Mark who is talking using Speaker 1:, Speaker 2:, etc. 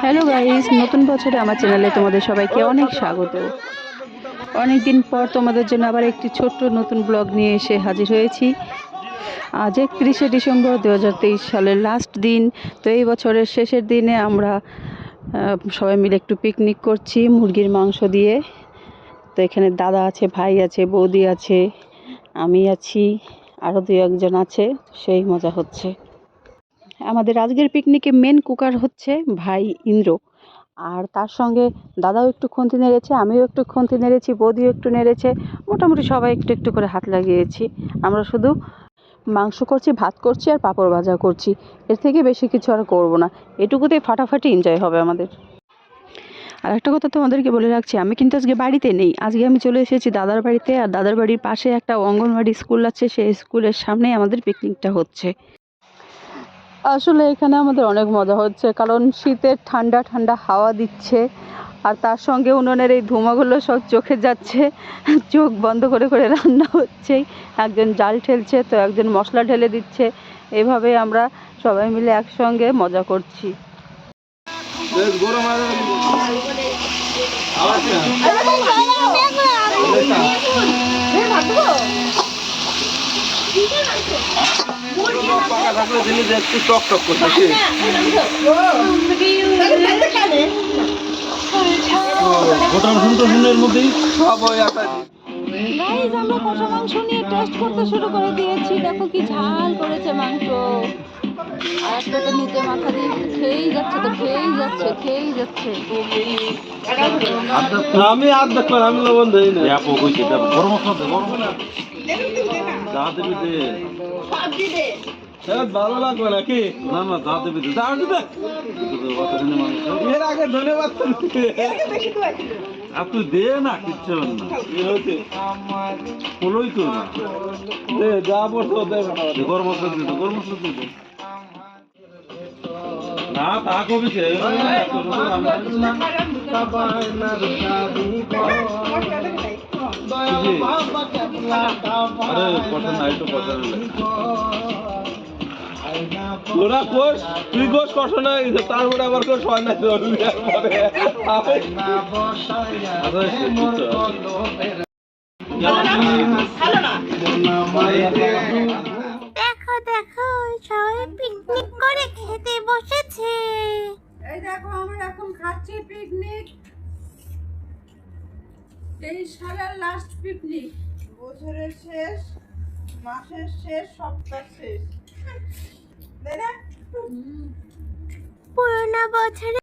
Speaker 1: Hello guys, নতুন বছরে আমার চ্যানেলে তোমাদের সবাইকে অনেক স্বাগত। অনেক দিন পর তোমাদের জন্য আবার একটি ছোট্ট নতুন ব্লগ নিয়ে এসে হাজির হয়েছি। আজ 31শে ডিসেম্বর 2023 সালের লাস্ট দিন। তো এই বছরের শেষের দিনে আমরা সবাই মিলে একটু পিকনিক করছি মুরগির মাংস দিয়ে। তো এখানে দাদা আছে, ভাই আছে, বৌদি আছে, আমি আছি, আরও দু একজন আছে। সেই মজা হচ্ছে। আমাদের আজকের পিকনিকে মেন কুকার হচ্ছে ভাই ইন্দ্র, আর তার সঙ্গে দাদাও একটু খুন্তি নেড়েছে, আমিও একটু খুন্তি নেড়েছি, বৌদিও একটু নেড়েছে। মোটামুটি সবাই একটু একটু করে হাত লাগিয়েছি। আমরা শুধু মাংস করছি, ভাত করছি আর পাঁপড় ভাজা করছি। এর থেকে বেশি কিছু আর করব না। এটুকুতেই ফাটাফাটি এনজয় হবে আমাদের। আর একটা কথা তোমাদেরকে বলে রাখছি, আমি কিন্তু আজকে বাড়িতে নেই। আজকে আমি চলে এসেছি দাদার বাড়িতে, আর দাদার বাড়ির পাশে একটা অঙ্গনওয়াড়ি স্কুল আছে, সেই স্কুলের সামনেই আমাদের পিকনিকটা হচ্ছে। আসলে এখানে আমাদের অনেক মজা হচ্ছে, কারণ শীতের ঠান্ডা ঠান্ডা হাওয়া দিচ্ছে, আর তার সঙ্গে উনুনের এই ধোঁয়াগুলো সব চোখে যাচ্ছে। চোখ বন্ধ করে করে রান্না হচ্ছেই। একজন জাল ঠেলছে, তো একজন মশলা ঢেলে দিচ্ছে। এভাবে আমরা সবাই মিলে একসঙ্গে মজা করছি। আমরা কষা মাংস নিয়ে টেস্ট করতে শুরু করে দিয়েছি। দেখো কি ঝাল করেছে মাংস। আর একটা তো নিচে মাথা দিয়ে খেয়েই যাচ্ছে, তো খেয়েই যাচ্ছে, খেয়েই যাচ্ছে।
Speaker 2: আমি আর দেখবেন, আমি লবণ দেই না। গরম মশলা দে, গরম মশলা যা দেবি দে। ভালো লাগবে নাকি? না না, যা দেবি দে, যা দিবে। এর আগে ধন্যবাদ। আর তুই দে না, কিচ্ছু না। কি হয়েছে? বলোই তো না। দে, যা বলছো দে। গরম মশলা দিতে, গরম মশলা দিতে। না তা কবি সে আরে পছন্দ নাই তো পছন্দ। তোরা কোষ, তুই কোষ কষ্ট না গেছে, তারপরে আবার কোষ হয় না।
Speaker 3: দেখো দেখো সবাই পিকনিক করে খেতে বসেছে।
Speaker 4: এই দেখো আমরা এখন খাচ্ছি পিকনিক। 23 সালের লাস্ট পিকনিক, বছরের শেষ, মাসের শেষ, সপ্তাহ শেষ, তাই না?
Speaker 3: পুরোনো বছরে